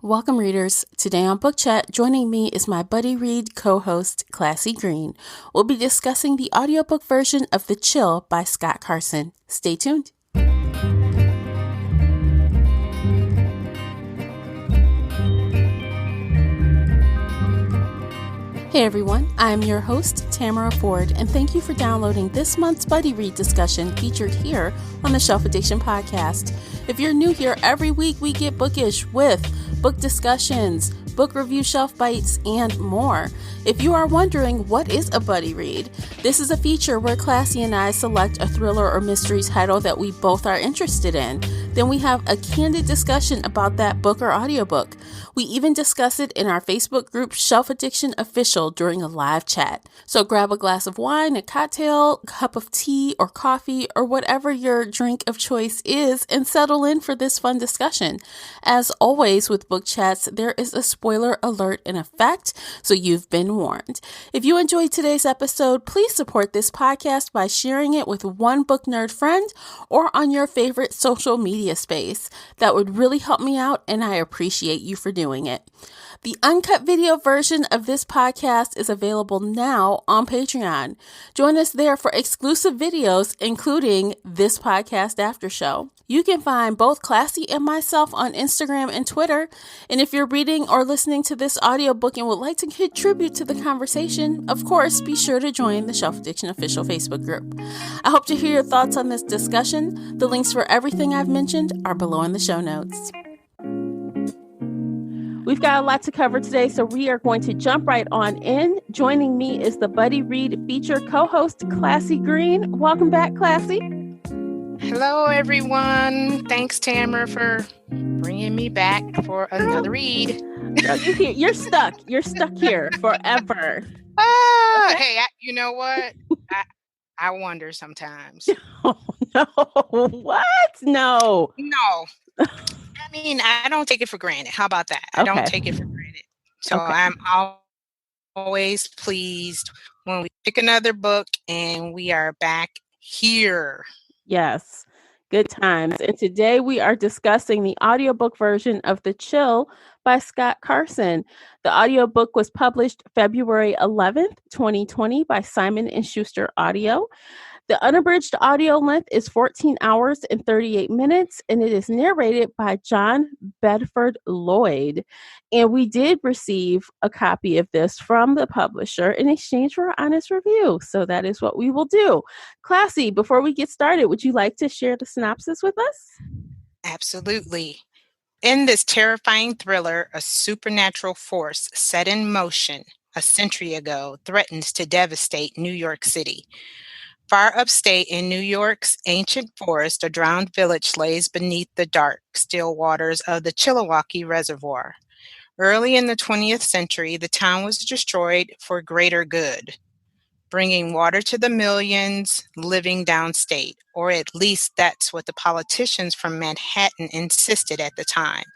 Welcome, readers. Today on Book Chat, joining me is my buddy read co-host, Classy Green. We'll be discussing the audiobook version of The Chill by Scott Carson. Stay tuned. Hey everyone, I'm your host, Tamara Ford, and thank you for downloading this month's Buddy Read discussion featured here on the Shelf Addiction Podcast. If you're new here, every week we get bookish with book discussions, book review shelf bites, and more. If you are wondering what is a buddy read, this is a feature where Classy and I select a thriller or mystery title that we both are interested in. Then we have a candid discussion about that book or audiobook. We even discuss it in our Facebook group Shelf Addiction Official during a live chat. So grab a glass of wine, a cocktail, a cup of tea or coffee, or whatever your drink of choice is, and settle in for this fun discussion. As always with book chats, there is a spoiler alert in effect, so you've been warned. If you enjoyed today's episode, please support this podcast by sharing it with one book nerd friend or on your favorite social media space. That would really help me out, and I appreciate you for doing it. The uncut video version of this podcast is available now on Patreon. Join us there for exclusive videos, including this podcast after show. You can find both Classy and myself on Instagram and Twitter. And if you're reading or listening to this audiobook and would like to contribute to the conversation, of course, be sure to join the Shelf Addiction Official Facebook group. I hope to hear your thoughts on this discussion. The links for everything I've mentioned are below in the show notes. We've got a lot to cover today, so we are going to jump right on in. Joining me is the Buddy Read feature co-host, Classy Green. Welcome back, Classy. Hello, everyone. Thanks, Tamara, for bringing me back for another read. You're stuck. You're stuck here forever. Okay. Hey, you know what? I wonder sometimes. Oh, no. What? No. I mean, I don't take it for granted. How about that? I don't take it for granted. So I'm always pleased when we pick another book and we are back here. Yes, good times. And today we are discussing the audiobook version of The Chill by Scott Carson. The audiobook was published February 11th, 2020 by Simon & Schuster Audio. The unabridged audio length is 14 hours and 38 minutes, and it is narrated by John Bedford Lloyd. And we did receive a copy of this from the publisher in exchange for an honest review. So that is what we will do. Classy, before we get started, would you like to share the synopsis with us? Absolutely. In this terrifying thriller, a supernatural force set in motion a century ago threatens to devastate New York City. Far upstate in New York's ancient forest, a drowned village lays beneath the dark, still waters of the Chilliwackee Reservoir. Early in the 20th century, the town was destroyed for greater good, bringing water to the millions living downstate, or at least that's what the politicians from Manhattan insisted at the time.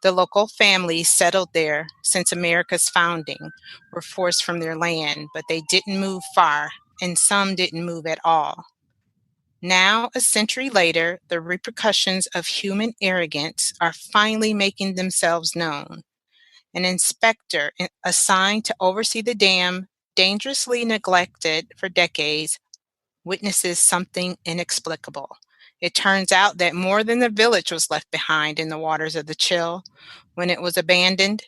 The local families settled there since America's founding were forced from their land, but they didn't move far, and some didn't move at all. Now, a century later, the repercussions of human arrogance are finally making themselves known. An inspector assigned to oversee the dam, dangerously neglected for decades, witnesses something inexplicable. It turns out that more than the village was left behind in the waters of the Chill when it was abandoned.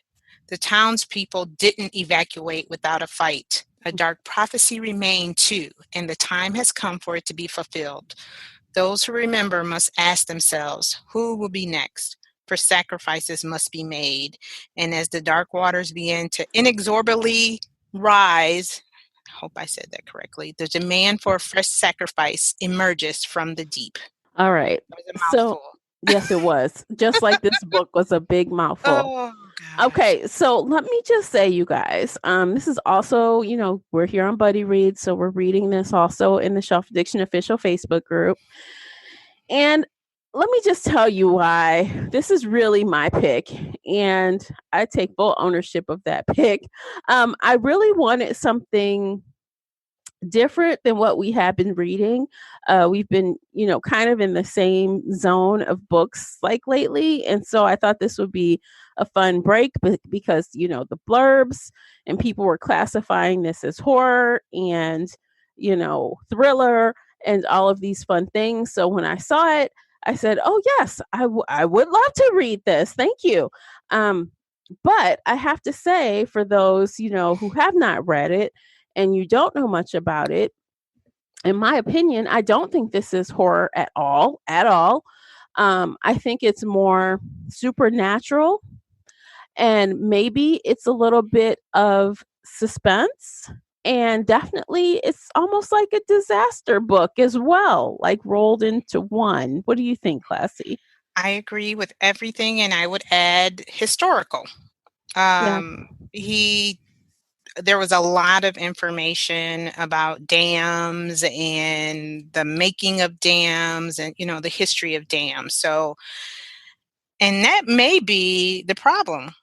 The townspeople didn't evacuate without a fight. A dark prophecy remained too, and the time has come for it to be fulfilled. Those who remember must ask themselves, who will be next? For sacrifices must be made. And as the dark waters begin to inexorably rise, I hope I said that correctly, the demand for a fresh sacrifice emerges from the deep. All right. That was a mouthful. Yes, it was. Just like this book was a big mouthful. Oh, gosh. Okay, so let me just say, you guys, this is also, we're here on Buddy Read, so we're reading this also in the Shelf Addiction Official Facebook group. And let me just tell you why this is really my pick, and I take full ownership of that pick. I really wanted something different than what we have been reading. We've been, kind of in the same zone of books like lately. And so I thought this would be a fun break because, the blurbs and people were classifying this as horror and, thriller and all of these fun things. So when I saw it, I said, oh, yes, I would love to read this. Thank you. But I have to say, for those, who have not read it and you don't know much about it, in my opinion, I don't think this is horror at all, at all. I think it's more supernatural, and maybe it's a little bit of suspense, and definitely it's almost like a disaster book as well, like rolled into one. What do you think, Classy? I agree with everything, and I would add historical. Yeah. He There was a lot of information about dams and the making of dams and, the history of dams. So, and that may be the problem.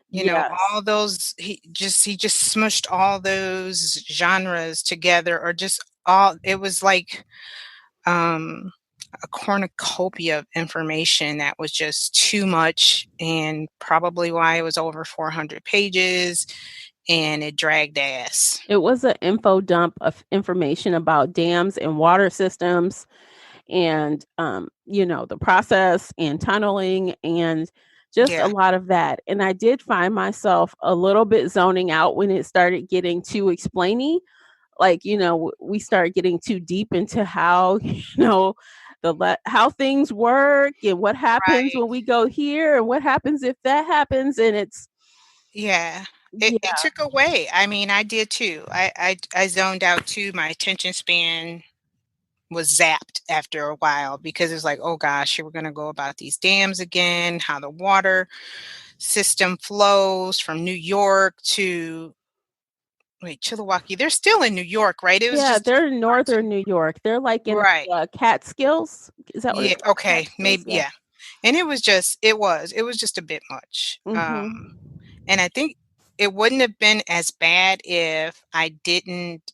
Yes. All those he just smushed all those genres together, or just all it was like um a cornucopia of information that was just too much, and probably why it was over 400 pages and it dragged ass. It was an info dump of information about dams and water systems and, the process and tunneling and just a Yeah. lot of that. And I did find myself a little bit zoning out when it started getting too explainy. Like, we started getting too deep into how, how things work and what happens Right. when we go here and what happens if that happens. And it's, Yeah. It yeah, took away. I mean, I did too. I zoned out too. My attention span was zapped after a while, because it's like, oh gosh, we're going to go about these dams again, how the water system flows from New York to, wait, Chilliwackee. They're still in New York, right? It was yeah, just they're in different parts of, northern New York. They're like in right. Catskills. Is that what Yeah. it's called? Okay. Catskills? Maybe. Yeah. Yeah. And it was just a bit much. Mhm. And I think it wouldn't have been as bad if I didn't,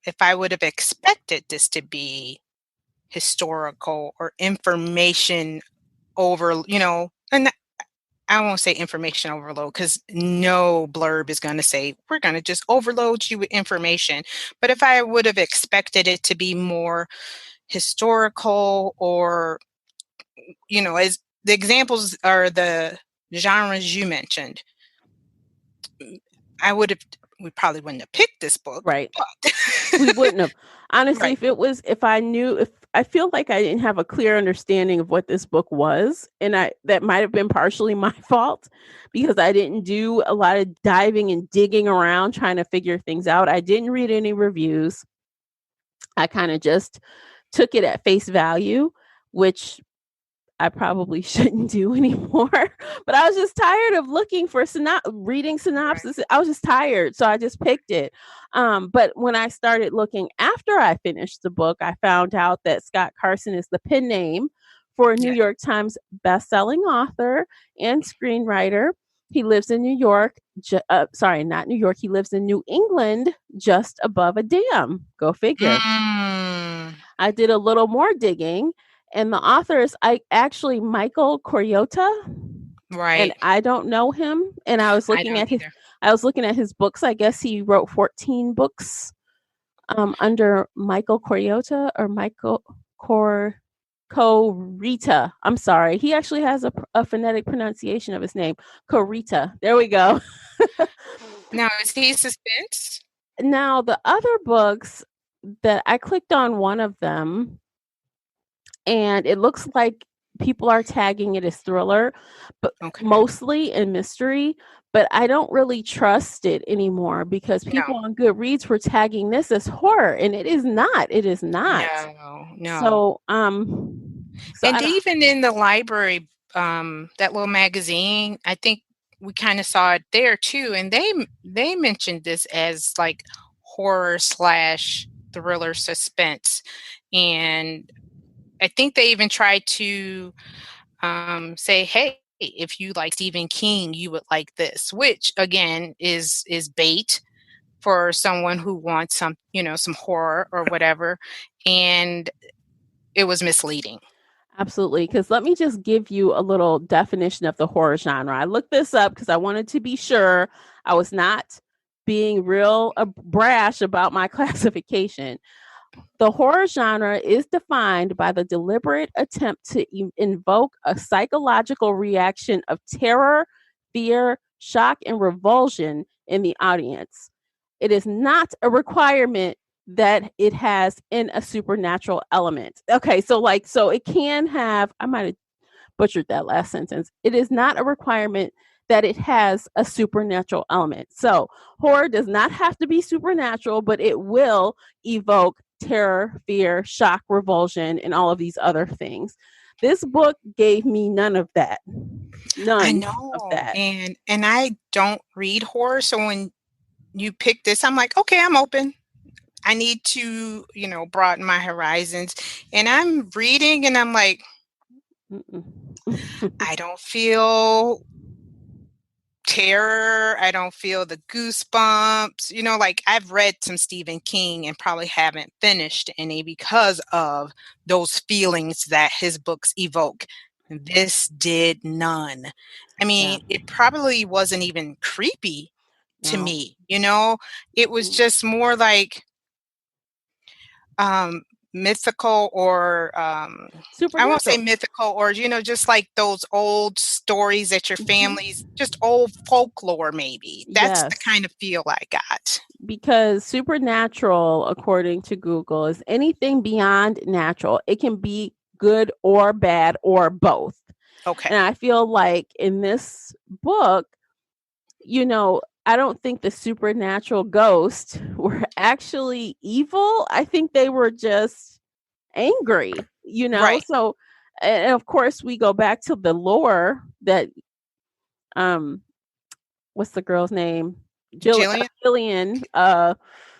if I would have expected this to be historical or information over, and I won't say information overload, because no blurb is going to say, we're going to just overload you with information. But if I would have expected it to be more historical, or, as the examples are the genres you mentioned, I would have, we probably wouldn't have picked this book, Right. but We wouldn't have. Honestly, right. if I knew, if I feel like I didn't have a clear understanding of what this book was, and that might have been partially my fault because I didn't do a lot of diving and digging around trying to figure things out. I didn't read any reviews. I kind of just took it at face value, which I probably shouldn't do anymore. But I was just tired of looking for reading Right. synopsis. I was just tired, so I just picked it. But when I started looking after I finished the book, I found out that Scott Carson is the pen name for a New Yeah. York Times best-selling author and screenwriter. He lives in New York. Sorry, not New York. He lives in New England, just above a dam. Go figure. Mm, I did a little more digging, and the author is Michael Koriota, and right. I don't know him. And I don't either. I was looking at his books. I guess he wrote 14 books under Michael Koriota or Michael Cor Korita. I'm sorry. He actually has a phonetic pronunciation of his name, Korita. There we go. Now, is he suspense? Now, the other books that I clicked on one of them, and it looks like people are tagging it as thriller, but Okay. mostly in mystery. But I don't really trust it anymore because No. people on Goodreads were tagging this as horror, and it is not. It is not. No. No. So, I And don't. even in the library, that little magazine, I think we kind of saw it there too, and they mentioned this as like horror slash thriller suspense, and I think they even tried to say, "Hey, if you like Stephen King, you would like this," which again is bait for someone who wants some horror or whatever, and it was misleading. Absolutely. Because let me just give you a little definition of the horror genre. I looked this up because I wanted to be sure I was not being real brash about my classification. The horror genre is defined by the deliberate attempt to invoke a psychological reaction of terror, fear, shock, and revulsion in the audience. It is not a requirement that it has in a supernatural element. Okay, so it can have, I might have butchered that last sentence. It is not a requirement that it has a supernatural element. So horror does not have to be supernatural, but it will evoke terror, fear, shock, revulsion, and all of these other things. This book gave me none of that. I None of know, that. and I don't read horror, so when you pick this, I'm like, okay, I'm open. I need to, broaden my horizons. And I'm reading and I'm like, I don't feel terror. I don't feel the goosebumps. Like I've read some Stephen King and probably haven't finished any because of those feelings that his books evoke. This did none. I mean, Yeah. it probably wasn't even creepy to No. me, it was just more like mythical or I won't say Supernatural. mythical or just like those old stories that your family's just old folklore maybe. That's the Yes. kind of feel I got. Because supernatural, according to Google, is anything beyond natural. It can be good or bad or both. Okay. And I feel like in this book, I don't think the supernatural ghosts were actually evil. I think they were just angry. Right. So, and of course, we go back to the lore that, um, what's the girl's name? Jillian? Jillian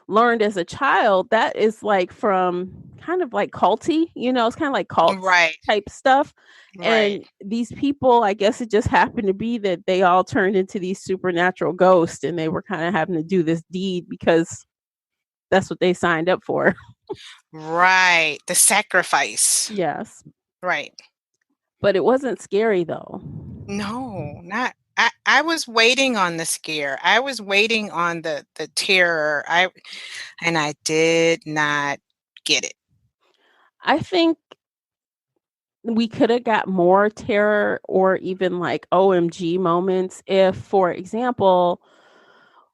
learned as a child. That is like from kind of like culty, it's kind of like cult Right. type stuff. Right. And these people, I guess it just happened to be that they all turned into these supernatural ghosts and they were kind of having to do this deed because that's what they signed up for. Right. The sacrifice. Yes. Right. But it wasn't scary though. No, not I was waiting on the scare. I was waiting on the terror. And I did not get it. I think we could have got more terror or even like OMG moments if, for example,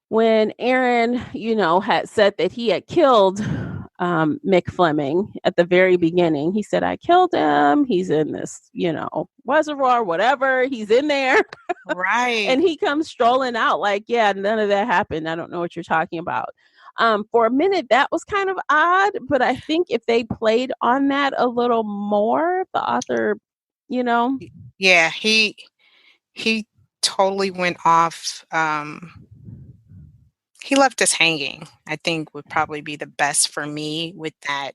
when Aaron, had said that he had killed Mick Fleming at the very beginning. He said, I killed him. He's in this, reservoir, whatever. He's in there. Right. And he comes strolling out like, yeah, none of that happened. I don't know what you're talking about. For a minute, that was kind of odd, but I think if they played on that a little more, the author, Yeah, he totally went off. He left us hanging, I think would probably be the best for me with that.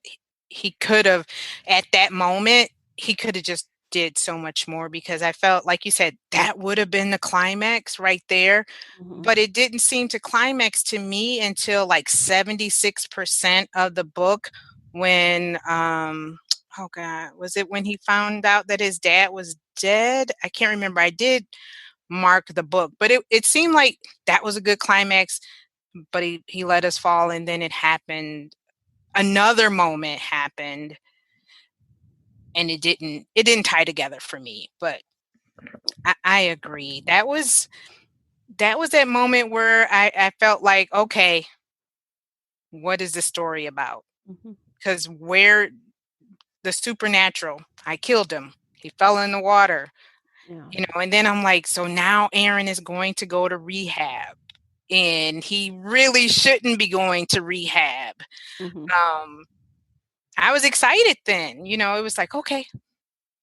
He could have, at that moment, he could have just did so much more because I felt, like you said, that would have been the climax right there. But it didn't seem to climax to me until like 76% of the book when, oh God, was it when he found out that his dad was dead? I can't remember. I did mark the book, but it seemed like that was a good climax, but he let us fall and then it happened. Another moment happened and it didn't tie together for me, but I agree. That was that moment where I felt like, okay, what is the story about? Because where the supernatural, I killed him. He fell in the water. Yeah. And then I'm like, so now Aaron is going to go to rehab and he really shouldn't be going to rehab. I was excited then, it was like, okay,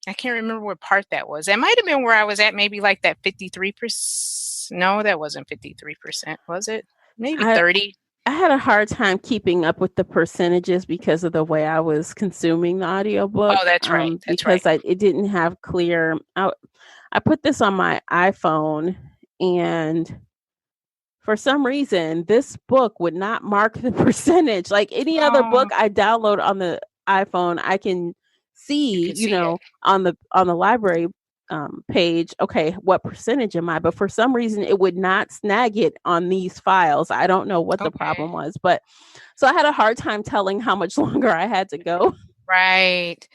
I can't remember what part that was. That might have been where I was at, maybe like that 53%. No, that wasn't 53%, was it? Maybe 30. I had a hard time keeping up with the percentages because of the way I was consuming the audiobook. Oh, that's right. That's because right. it didn't have clear. I put this on my iPhone, and for some reason, this book would not mark the percentage. Like any other book I download on the iPhone, I can You see, can see it. on the library page, okay, what percentage am I? But for some reason, it would not snag it on these files. I don't know what the Okay. problem was, but so I had a hard time telling how much longer I had to go, Right.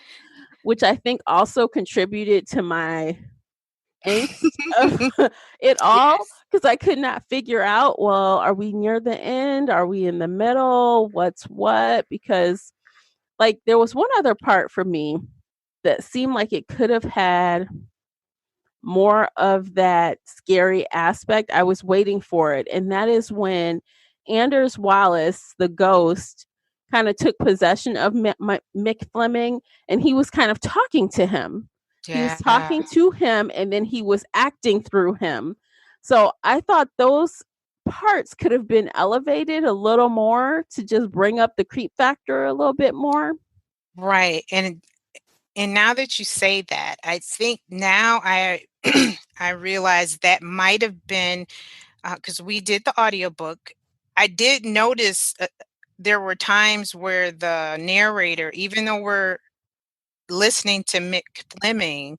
which I think also contributed to my angst of it all Yes. because I could not figure out, well, are we near the end? Are we in the middle? What's what? Because like there was one other part for me that seemed like it could have had more of that scary aspect. I was waiting for it. And that is when Anders Wallace, the ghost, kind of took possession of Mick Fleming and he was kind of talking to him. He was Yeah. talking to him and then he was acting through him. So I thought those parts could have been elevated a little more to just bring up the creep factor a little bit more. Right. And now that you say that, I think now I I realize that might have been because we did the audiobook. I did notice there were times where the narrator, even though we're listening to Mick Fleming,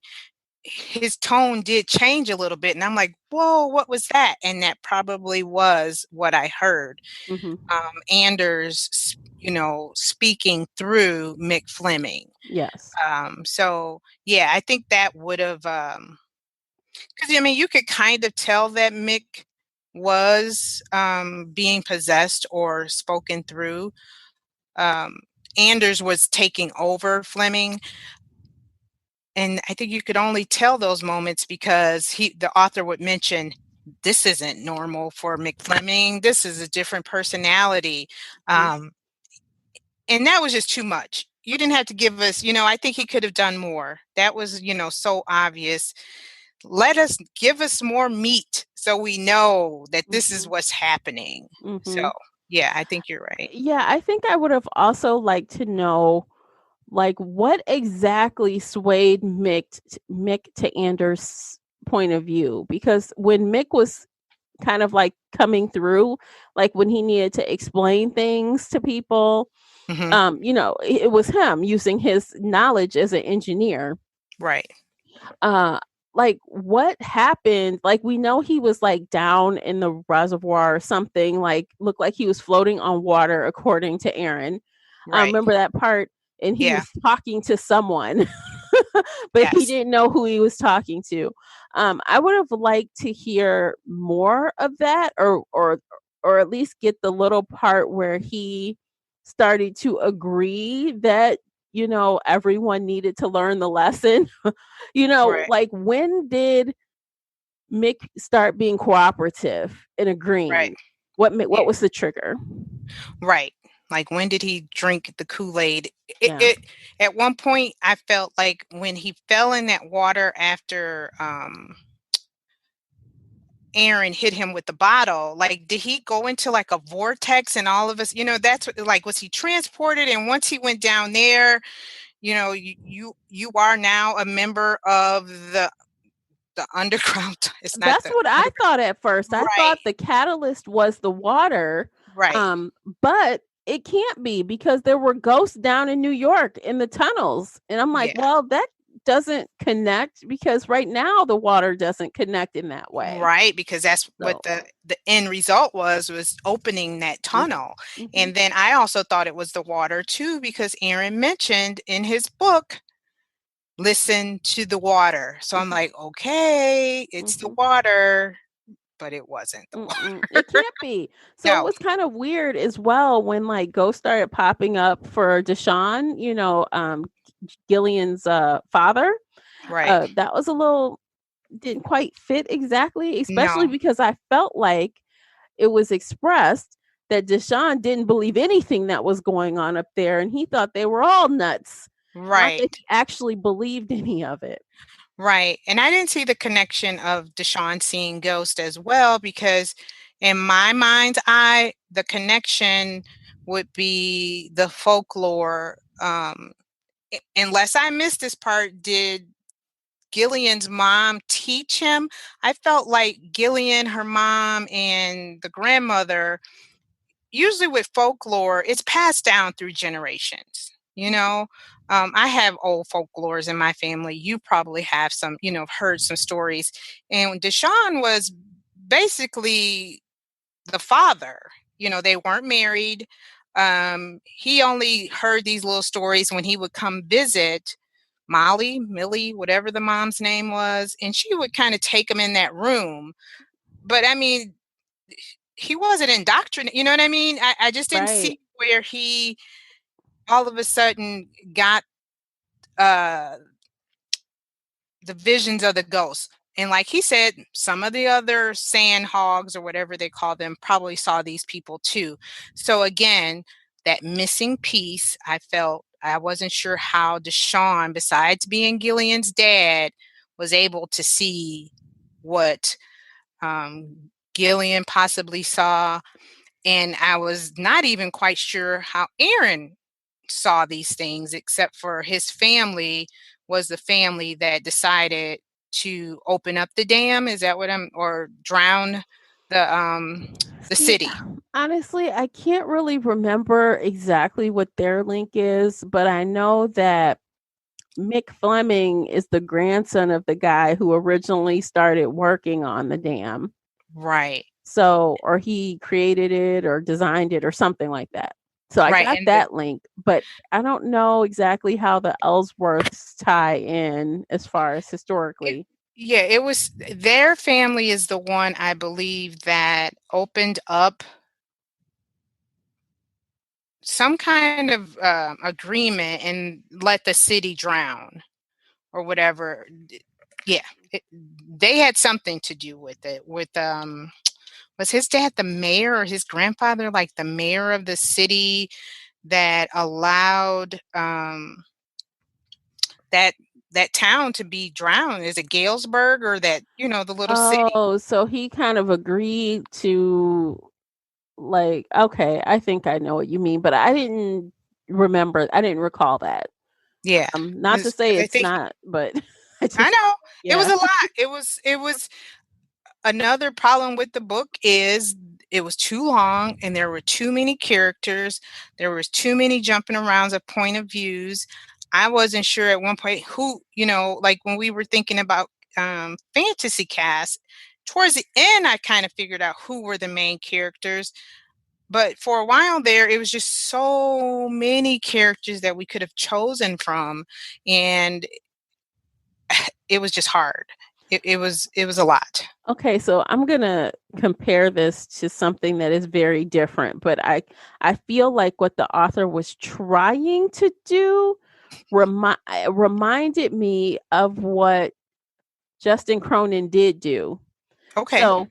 his tone did change a little bit, and I'm like, "Whoa, what was that?" And that probably was what I heard. Mm-hmm. Anders, speaking through Mick Fleming. Yes. So yeah, I think that would have, because I mean, you could kind of tell that Mick was being possessed or spoken through. Um, Anders was taking over Fleming, and I think you could only tell those moments because the author would mention, "This isn't normal for Mick Fleming. This is a different personality." Mm-hmm. Um, and that was just too much. You didn't have to give us, I think he could have done more. That was, so obvious. Let us give us more meat so we know that this is Mm-hmm. what's happening. So, Mm-hmm. yeah, I think you're right. Yeah, I think I would have also liked to know like what exactly swayed Mick to Anders' point of view because when Mick was kind of like coming through, like when he needed to explain things to people, Hmm. it was him using his knowledge as an engineer. Right. uh like what happened, like we know he was like down in the reservoir or something, like looked like he was floating on water according to Aaron. Right. Remember that part, and he Yeah. was talking to someone but he Yes. didn't know who he was talking to. I would have liked to hear more of that, or at least get the little part where he started to agree that everyone needed to learn the lesson. Right. Like when did Mick start being cooperative and Right. agreeing? Yeah. What was the trigger? Right. Like when did he drink the Kool-Aid? Yeah. It at one point I felt like when he fell in that water after Aaron hit him with the bottle, like did he go into like a vortex and all of us, that's what, like, was he transported, and once he went down there, you are now a member of the underground. It's not That's the what I underground. thought at first. I Right. thought the catalyst was the water. Right. But it can't be because there were ghosts down in New York in the tunnels. And I'm like, Yeah. well, that doesn't connect because right now the water doesn't connect in that way. Right, because that's what So, the end result was opening that mhm, tunnel. mhm, And then I also thought it was the water too, because Aaron mentioned in his book, listen to the water. So I'm mhm, like, okay, it's the mhm. water, but it wasn't the Mm-mm. It water. can't be. So it No. was kind of weird as well when like ghosts started popping up for Deshaun, Gillian's father. Right. That was a little didn't quite fit exactly, especially No. because I felt like it was expressed that Deshaun didn't believe anything that was going on up there and he thought they were all nuts. Not that Right. he actually believed any of it. Right. And I didn't see the connection of Deshaun seeing Ghost as well, because in my mind's eye, the connection would be the folklore. Unless I missed this part, did Gillian's mom teach him? I felt like Gillian, her mom, and the grandmother, usually with folklore, it's passed down through generations. You know, I have old folklores in my family. You probably have some, heard some stories. And Deshaun was basically the father. They weren't married. He only heard these little stories when he would come visit Molly, Millie, whatever the mom's name was, and she would kind of take him in that room. But I mean, he wasn't indoctrinated. You know what I mean? I just didn't Right. see where he all of a sudden got uh the visions of the ghosts. And like he said, some of the other sand hogs or whatever they call them probably saw these people too. So again, that missing piece, I wasn't sure how Deshaun, besides being Gillian's dad, was able to see what Gillian possibly saw. And I was not even quite sure how Aaron saw these things, except for his family was the family that decided to open up the dam. Is that what or drown the See, city? honestly, I can't really remember exactly what their link is, but I know that Mick Fleming is the grandson of the guy who originally started working on the dam. Right. So, or he created it or designed it or something like that. So I Right. got And that link, but I don't know exactly how the Ellsworths tie in as far as it, historically. yeah, it was their family is the one I believe that opened up some kind of agreement and let the city drown or whatever. Yeah, they had something to do with it. With was his dad the mayor or his grandfather like the mayor of the city that allowed that that town to be drowned? Is it Galesburg or that the little city? Oh, so he kind of agreed to, like, okay, I think I know what you mean, but I didn't recall that. Yeah, Not to because say I it's think not, but I I just, know it was yeah. a lot. It was another problem with the book is it was too long and there were too many characters. There was too many jumping arounds of point of views. I wasn't sure at one point who, like when we were thinking about fantasy cast, towards the end I kind of figured out who were the main characters. But for a while there, it was just so many characters that we could have chosen from, and it was just hard. It was a lot. Okay, so I'm gonna compare this to something that is very different, but I feel like what the author was trying to do reminded me of what Justin Cronin did do. Okay. So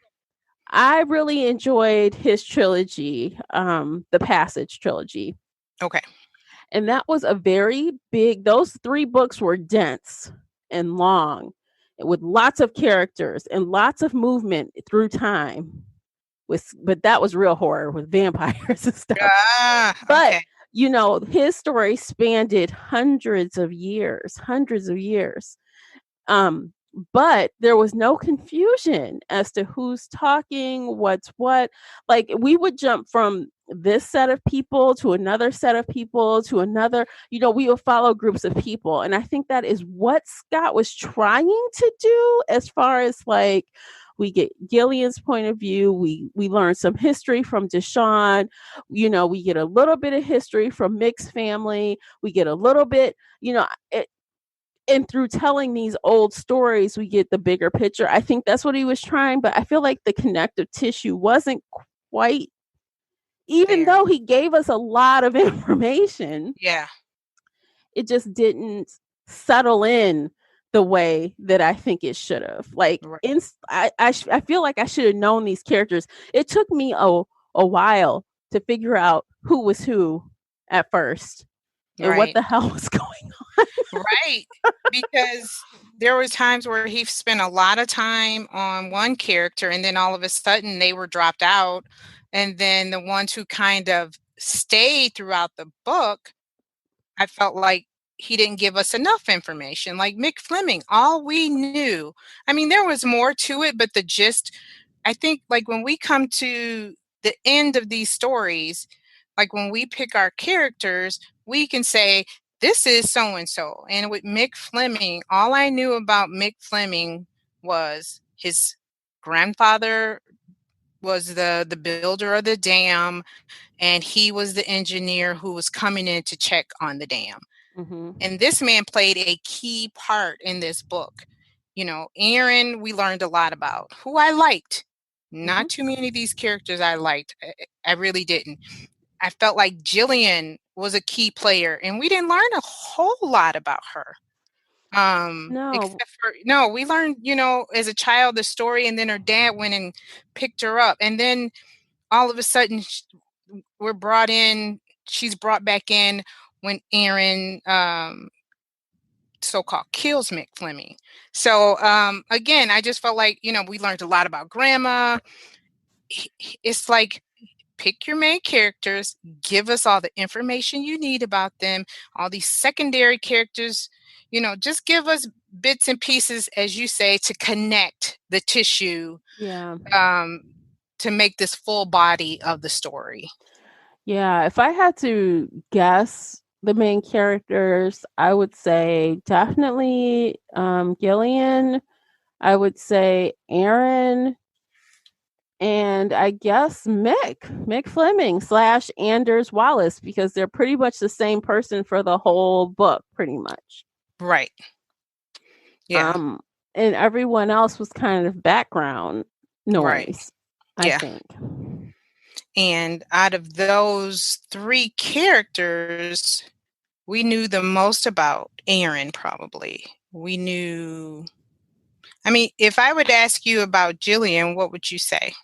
I really enjoyed his trilogy, the Passage trilogy. Okay. And that was a very big, those three books were dense and long with lots of characters and lots of movement through time. But that was real horror with vampires and stuff. Ah, But okay. his story spanned hundreds of years. Um, but there was no confusion as to who's talking, what's what. Like we would jump from this set of people to another set of people to another, we would follow groups of people. And I think that is what Scott was trying to do as far as like we get Gillian's point of view, we learn some history from Deshaun, we get a little bit of history from Mick's family, we get a little bit, and through telling these old stories we get the bigger picture. I think that's what he was trying, but I feel like the connective tissue wasn't quite, even There. though he gave us a lot of information, Yeah. it just didn't settle in the way that I think it should have. Like Right. I feel like I should have known these characters. It took me a while to figure out who was who at first and what Right. the hell was going Right. Because there was times where he spent a lot of time on one character and then all of a sudden they were dropped out. And then the ones who kind of stayed throughout the book, I felt like he didn't give us enough information. Like Mick Fleming, all we knew, I mean, there was more to it, but the gist, I think, like when we come to the end of these stories, like when we pick our characters, we can say this is so and so. And with Mick Fleming, all I knew about Mick Fleming was his grandfather was the builder of the dam, and he was the engineer who was coming in to check on the dam. Mm-hmm. And this man played a key part in this book. You know, Aaron, we learned a lot about, who I liked. Mm-hmm. Not too many of these characters I liked. I really didn't. I felt like Jillian was a key player, and we didn't learn a whole lot about her. No. Except for, no, we learned, you know, as a child the story, and then her dad went and picked her up, and then all of a sudden we're brought in. She's brought back in when Aaron so-called kills Mick Fleming. So again, I just felt like, you know, we learned a lot about grandma. It's like, pick your main characters, give us all the information you need about them, all these secondary characters, you know, just give us bits and pieces, as you say, to connect the tissue, Yeah. to make this full body of the story. Yeah, if I had to guess the main characters, I would say definitely Gillian. I would say Aaron, and I guess Mick Fleming slash Anders Wallace, because they're pretty much the same person for the whole book, pretty much. Right. Yeah. Um, and everyone else was kind of background Right. noise, I Yeah. think. And out of those three characters, we knew the most about Aaron, probably. We knew, I mean, if I would ask you about Jillian, what would you say?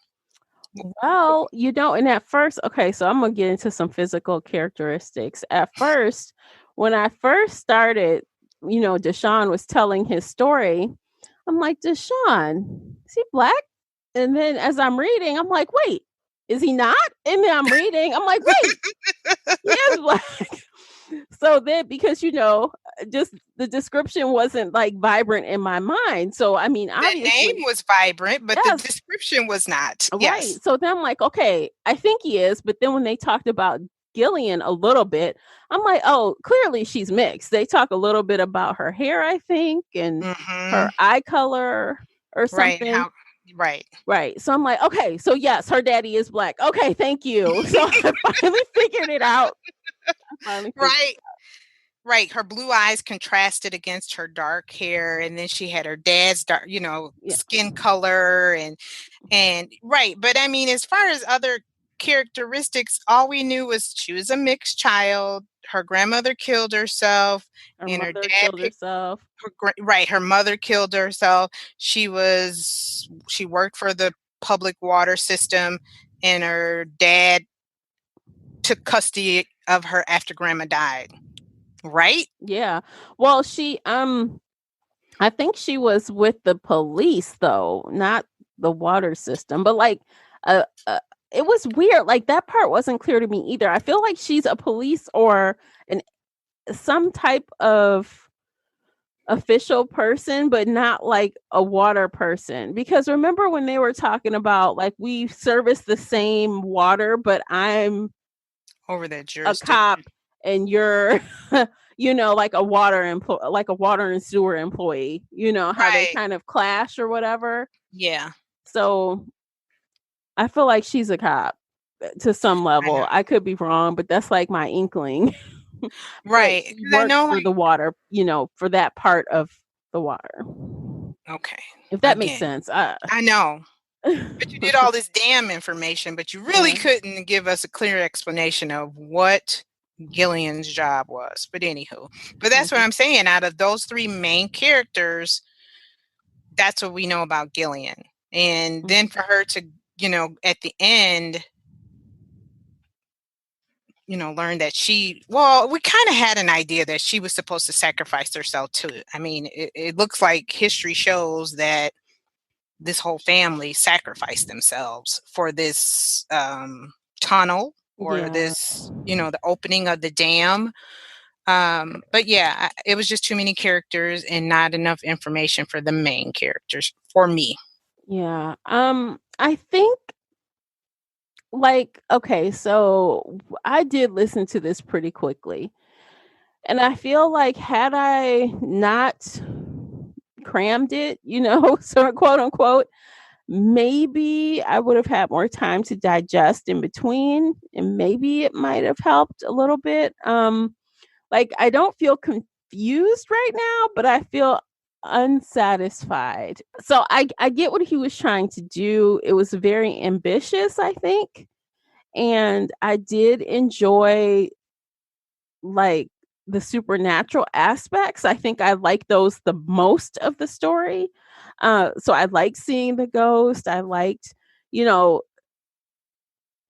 Well, you know, and at first, okay, so I'm gonna get into some physical characteristics. At first, when I first started, you know, Deshaun was telling his story. I'm like, Deshaun, is he black? And then as I'm reading, I'm like, wait, is he not? And then I'm reading, I'm like, wait, he is black. So then, because you know, just the description wasn't like vibrant in my mind. So I mean, The name obviously, was vibrant, but the yes, description was not. right. Yes. So then I'm like, okay, I think he is. But then when they talked about Gillian a little bit, I'm like, oh, clearly she's mixed. They talk a little bit about her hair, I think, and her Mhm. eye color or Right. something. How right. Right. So I'm like, okay, so yes, her daddy is black. Okay, thank you. So I finally figured it out. I finally figured Right. Right. Her blue eyes contrasted against her dark hair, and then she had her dad's dark, you know, yeah. skin color, and right. But I mean, as far as other characteristics, all we knew was she was a mixed child. Her grandmother killed herself, Her and her mother dad killed picked herself. right. Her mother killed herself. She worked for the public water system, and her dad took custody of her after grandma died. Right? Yeah. Well, she I think she was with the police though, not the water system. But like it was weird. Like that part wasn't clear to me either. I feel like she's a police or an some type of official person, but not like a water person. Because remember when they were talking about like we service the same water, but I'm Over that a jurisdiction. cop and you're you know, like a water like a water and sewer employee, you know how they Right. kind of clash or whatever. Yeah. So I feel like she's a cop to some I know. level. I could be wrong, but that's like my inkling. But Right. she 'Cause I works know, for like, the water, you know, for that part of the water, okay. if that makes Again, sense. I know. But you did all this damn information, but you really Yeah. couldn't give us a clear explanation of what Gillian's job was. But anywho, but that's what Mhm. I'm saying. Out of those three main characters, that's what we know about Gillian. And then for her to, you know, at the end, you know, learn that well, we kind of had an idea that she was supposed to sacrifice herself too. I mean, it looks like history shows that this whole family sacrificed themselves for this tunnel, or Yeah. this, you know, the opening of the dam. But yeah, it was just too many characters and not enough information for the main characters for me. Yeah. I think like okay, so I did listen to this pretty quickly. And I feel like had I not crammed it, so quote unquote, maybe I would have had more time to digest in between, and maybe it might have helped a little bit. Like I don't feel confused right now, but I feel unsatisfied. So I get what he was trying to do. It was very ambitious, I think. And I did enjoy like the supernatural aspects. I think I like those the most of the story. So I liked seeing the ghost. I liked, you know,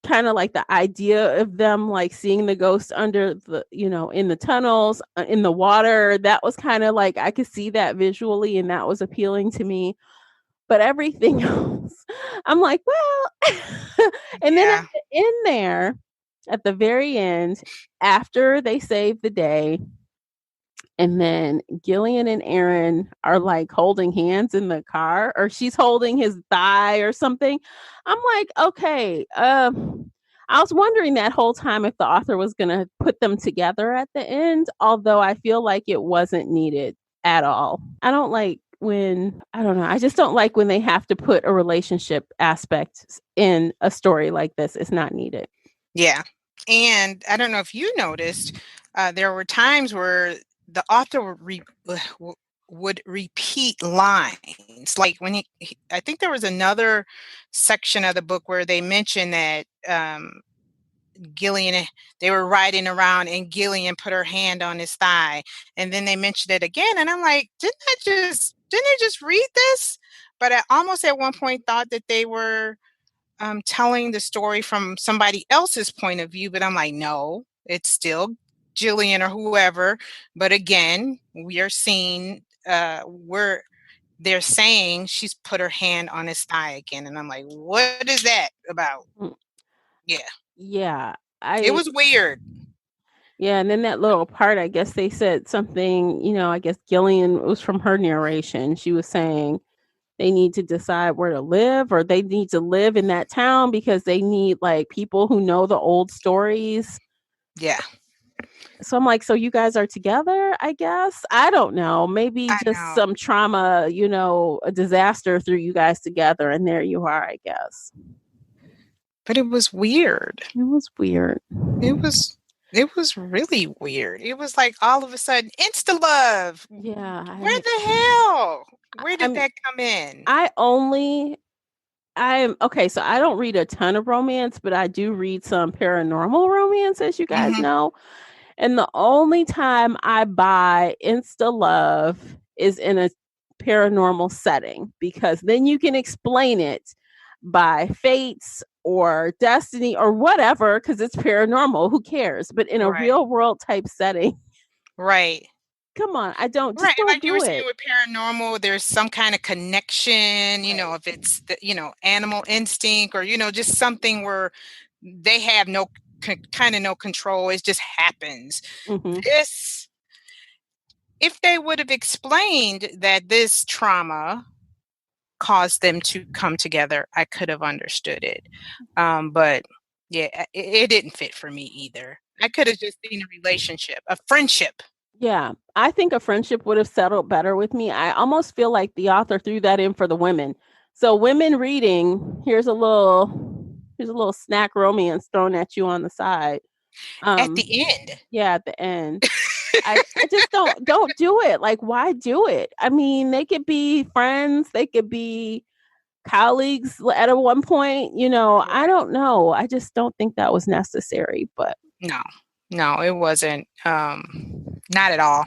kind of like the idea of them like seeing the ghost under the, in the tunnels, in the water. That was kind of like I could see that visually, and that was appealing to me. But everything else, I'm like, well, and then at Yeah. the end there, at the very end, after they save the day, and then Gillian and Aaron are like holding hands in the car, or she's holding his thigh or something. I'm like, okay, I was wondering that whole time if the author was going to put them together at the end, although I feel like it wasn't needed at all. I don't like when, I don't know, I just don't like when they have to put a relationship aspect in a story like this. It's not needed. Yeah. And I don't know if you noticed, there were times where the author would repeat lines. Like when I think there was another section of the book where they mentioned that Gillian, they were riding around and Gillian put her hand on his thigh, and then they mentioned it again. And I'm like, didn't I just read this? But I almost at one point thought that they were telling the story from somebody else's point of view, but I'm like, no, it's still Jillian or whoever. But again, we are seeing where they're saying she's put her hand on his thigh again. And I'm like, what is that about? Mm, Yeah, yeah, it I was weird. Yeah, and then that little part, I guess they said something, I guess Gillian was from her narration. She was saying they need to decide where to live, or they need to live in that town because they need like people who know the old stories. Yeah, So I'm like, so you guys are together, I guess? I don't know. Maybe I just know. some trauma, a disaster threw you guys together, and there you are, I guess. But it was weird. It was weird. It was it was really weird. It was like all of a sudden, insta love. Yeah, Where the hell? Where I did mean, that come in? I only I'm okay, so I don't read a ton of romance, but I do read some paranormal romance, as you guys Mhm. know. And the only time I buy Insta Love is in a paranormal setting, because then you can explain it by fates or destiny or whatever, because it's paranormal. Who cares? But in a Right. real world type setting, Right. come on, I don't Right, just and don't like you were do saying it. with paranormal, there's some kind of connection, Right. if it's the, animal instinct or, just something where they have no kind of no control. It just happens. Hmm. This, if they would have explained that this trauma caused them to come together, I could have understood it. But yeah, it didn't fit for me either. I could have just seen a relationship, a friendship. Yeah, I think a friendship would have settled better with me. I almost feel like the author threw that in for the women. So women reading, here's a little snack romance thrown at you on the side. At the Um end. yeah, at the end. I just don't do it. Like why do it? I mean, they could be friends, they could be colleagues at a one point, I Right. don't know. I just don't think that was necessary, but No, no, it wasn't. Not at all.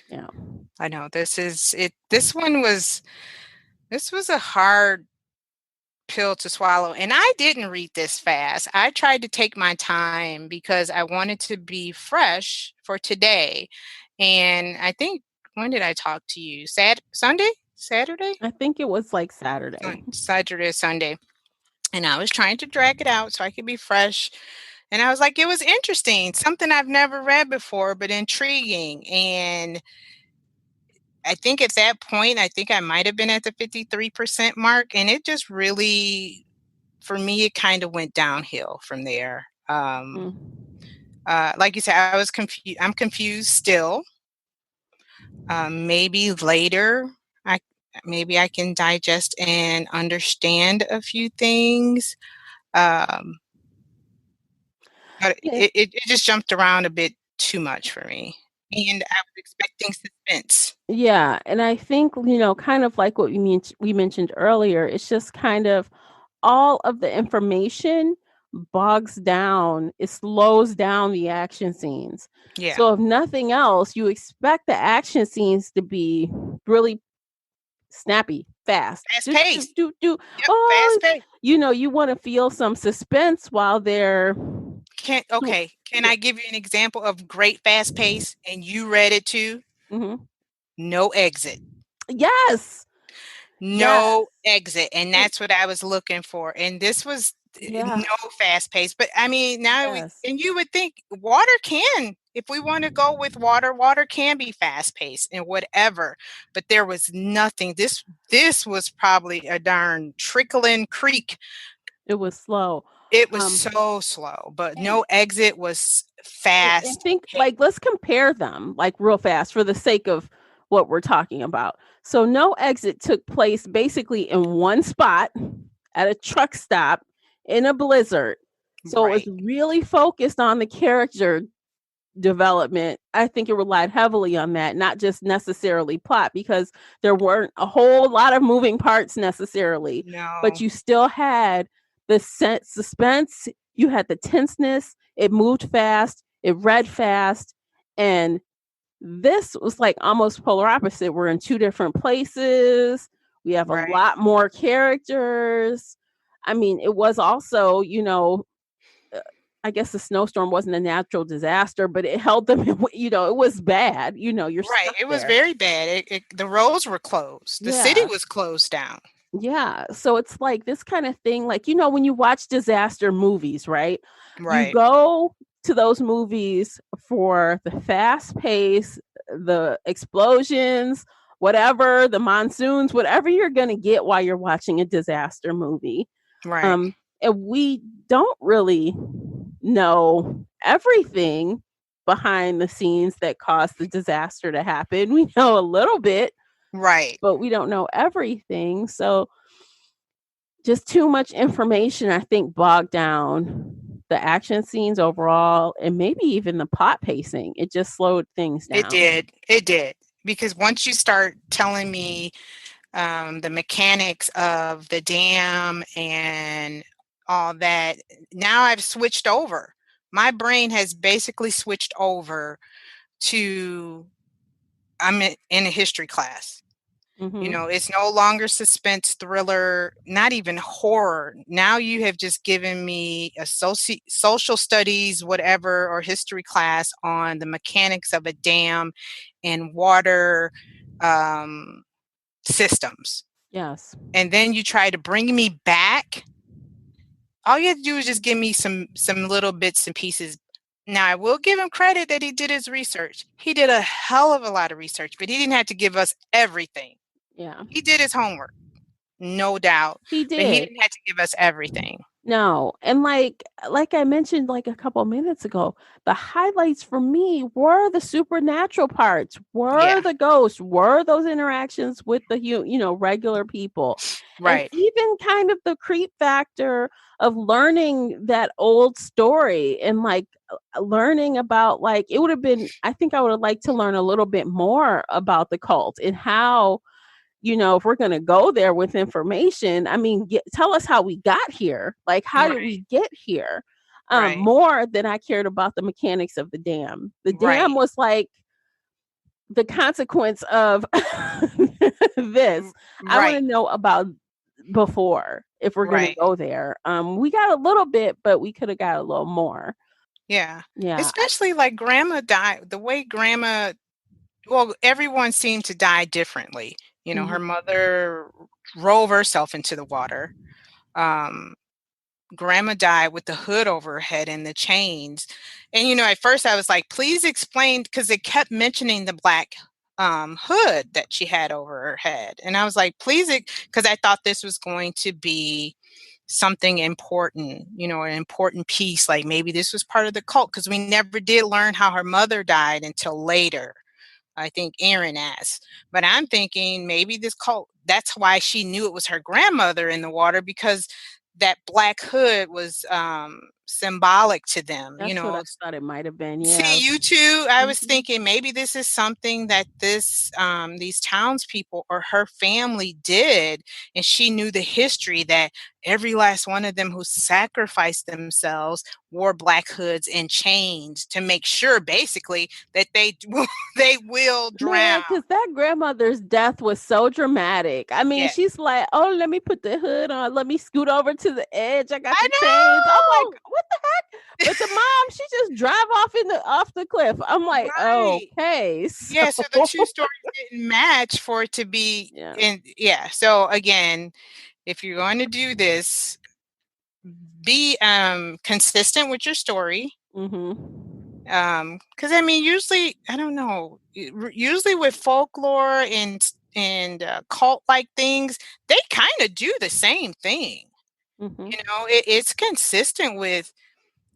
yeah. I know this is it. This was a hard pill to swallow, and I didn't read this fast. I tried to take my time because I wanted to be fresh for today. And I think, when did I talk to you? Sunday, Saturday, I think it was like Saturday. Saturday, Sunday. And I was trying to drag it out so I could be fresh. And I was like, it was interesting, something I've never read before, but intriguing. And I think at that point, I think I might have been at the 53% mark. And it just really, for me, it kind of went downhill from there. Mm. Like you said, I was confused. I'm confused still. Maybe later, I maybe I can digest and understand a few things. Um, but Yeah, it just jumped around a bit too much for me, and I was expecting suspense. yeah, and I think, kind of like what we mentioned earlier, it's just kind of all of the information bogs down, it slows down the action scenes. Yeah, So if nothing else, you expect the action scenes to be really snappy, fast. fast Do do paced. do do. Yep, Oh, fast paced. you want to feel some suspense while they're Can so okay, can yeah. I give you an example of great fast pace and you read it too? Mhm. No exit. Yes. Yes. No exit, and It that's what I was looking for, and this was yeah. no fast pace, but, I mean, now we Yes. and you would think water can if we wanna go with water, water can be fast paced and whatever, but there was nothing. This was probably a darn trickling creek. It was slow. It was Um so slow, but and no exit was I fast think, paced. like, let's compare them, like, real fast for the sake of what we're talking about. So, No Exit took place basically in one spot at a truck stop in a blizzard. So, it was Right. really focused on the character development. I think it relied heavily on that, not just necessarily plot, because there weren't a whole lot of moving parts necessarily, but No. you still had the suspense, you had the tenseness, it moved fast, it read fast, and this was like almost polar opposite. We're in two different places. We have a Right. lot more characters. I mean, it was also, uh, I guess the snowstorm wasn't a natural disaster, but it held them in, it was bad. You're Right, stuck it was there. very bad. The roads were closed. The city Yeah. was closed down. Yeah. So it's like this kind of thing, like, when you watch disaster movies, right? You Right, go to those movies for the fast pace, the explosions, whatever, the monsoons, whatever you're going to get while you're watching a disaster movie. right, Um, and we don't really know everything behind the scenes that caused the disaster to happen. We know a little bit, right, but we don't know everything. So just too much information, I think, bogged down the action scenes overall and maybe even the plot pacing. It just slowed things down. it did, because once you start telling me, the mechanics of the dam and all that, now I've switched over. My brain has basically switched over to I'm in a history class. Mhm. It's no longer suspense thriller, not even horror. Now you have just given me a social studies, whatever, or history class on the mechanics of a dam and water um, systems. Yes. And then you try to bring me back. All you have to do is just give me some little bits and pieces. Now I will give him credit that he did his research. He did a hell of a lot of research, but he didn't have to give us everything. Yeah. He did his homework. No doubt, He but he did. didn't have to give us everything. No, and like I mentioned like a couple minutes ago, the highlights for me were the supernatural parts, were Yeah, the ghosts, were those interactions with the regular people. And right, even kind of the creep factor of learning that old story and learning about, like, it would have been, I think I would have liked to learn a little bit more about the cult and how, if we're going to go there with information, I mean, tell us how we got here. Like, how did right, we get here? right, More than I cared about the mechanics of the dam. The dam right, was like the consequence of this. r I want to right, know about before if we're going to right. go there. We got a little bit, but we could have got a little more. Yeah, Yeah. especially, like, grandma died the way grandma well, everyone seemed to die differently. Her Mhm. mother drove herself into the water. Um, Grandma died with the hood over her head and the chains. And, at first I was like, "Please explain," because it kept mentioning the black, hood that she had over her head. And I was like, "Please," because I thought this was going to be something important, an important piece, like maybe this was part of the cult, because we never did learn how her mother died until later. I think Aaron asked. But I'm thinking maybe this cult, that's why she knew it was her grandmother in the water, because that black hood was symbolic to them, That's what I thought it might have been. Yeah. See, you too. I was Mhm. thinking maybe this is something that these townspeople or her family did, and she knew the history that every last one of them who sacrificed themselves wore black hoods and chains to make sure, basically, that they will Man, drown. because that grandmother's death was so dramatic. I mean, Yeah, she's like, "Oh, let me put the hood on. Let me scoot over to the edge. I got I the chains." I'm like, know. "What the heck?" But the mom, she just drive off the cliff. I'm like, Right. "Okay, so Yeah, so the two stories didn't match for it to be yeah." in. Yeah. So again, if you're going to do this, be consistent with your story. Mhm. Because I mean, usually, I don't know, usually with folklore and cult like things, they kind of do the same thing. Mhm. It's consistent with,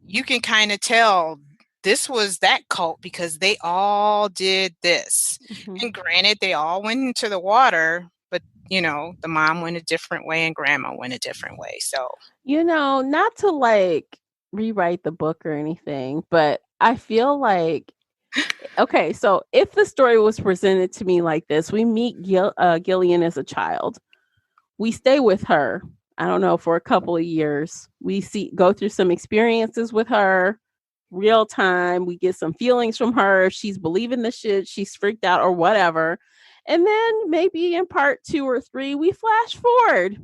you can kind of tell this was that cult because they all did this. And Mhm. granted, they all went into the water, but the mom went a different way and grandma went a different way. So Not to like rewrite the book or anything, but I feel like okay, so if the story was presented to me like this, we meet Gillian as a child. We stay with her, I don't know, for a couple of years. We go through some experiences with her, real time. We get some feelings from her. If she's believing the shit, she's freaked out or whatever. And then maybe in part 2 or 3, we flash forward.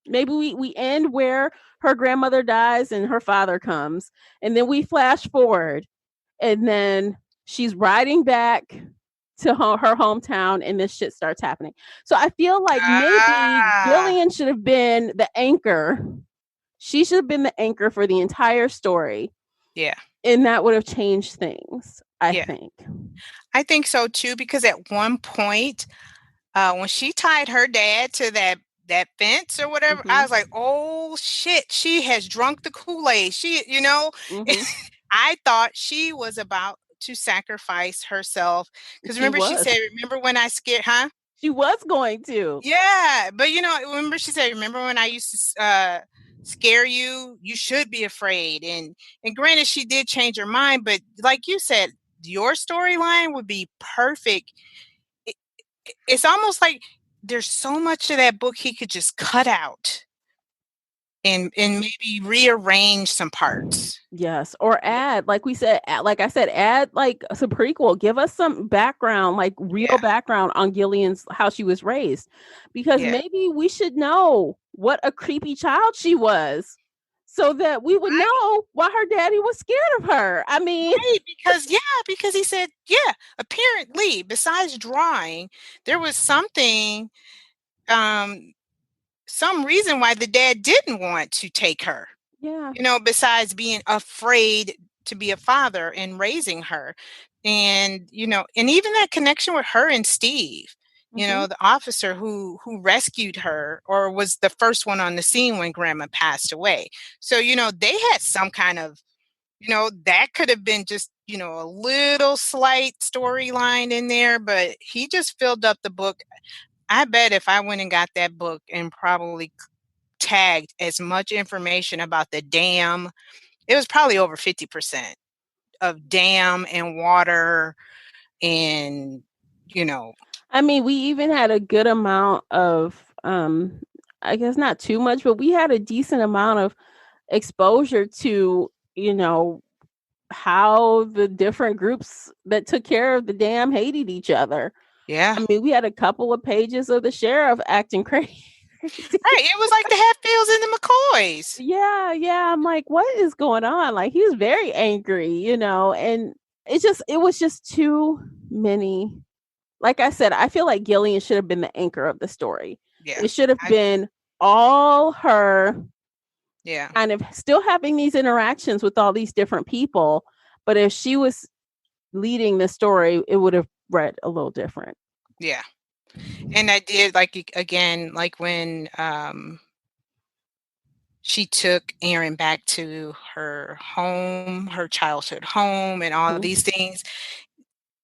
Maybe we end where her grandmother dies and her father comes. And then we flash forward. And then she's riding back to her hometown and this shit starts happening. So I feel like maybe ah, Gillian should have been the anchor. She should have been the anchor for the entire story. yeah, And that would have changed things, I yeah. think. I think so too, because at one point, when she tied her dad to that fence or whatever, I was like, Mhm. "Oh shit, she has drunk the Kool-Aid." Mhm. I thought she was about to sacrifice herself, because She remember she was. said, "Remember when I scared, huh?" She was going to. Yeah, but remember she said, "Remember when I used to scare you? You should be afraid." And granted, she did change her mind, but like you said, your storyline would be perfect. It, it's almost like there's so much of that book he could just cut out and maybe rearrange some parts. Yes, or Yeah, add, like we said, like I said, add like some prequel. Give us some background, like real yeah, background on Gillian's how she was raised, because yeah. maybe we should know what a creepy child she was, so that we would know why her daddy was scared of her. I mean, Right, because he said, yeah, apparently, besides drawing, there was um, some reason why the dad didn't want to take her, yeah. besides being afraid to be a father and raising her. And even that connection with her and Steve, Hmm. the officer who rescued her or was the first one on the scene when grandma passed away. So, they had some kind of, that could have been just, a little slight storyline in there, but he just filled up the book. I bet if I went and got that book and probably tagged as much information about the dam, it was probably over 50% of dam and water and, you know, I mean, we even had a good amount of, I guess not too much, but we had a decent amount of exposure to, how the different groups that took care of the dam hated each other. yeah. I mean, we had a couple of pages of the sheriff acting crazy. Right. It was like the Hatfields and the McCoys. Yeah, yeah. I'm like, what is going on? Like, he was very angry, and it was just too many. Like I said, I feel like Gillian should have been the anchor of the story. Yeah. It should have I, been all her yeah. kind of still having these interactions with all these different people. But if she was leading the story, it would have read a little different. Yeah. And I did like again, like when she took Aaron back to her home, her childhood home, and all of these things.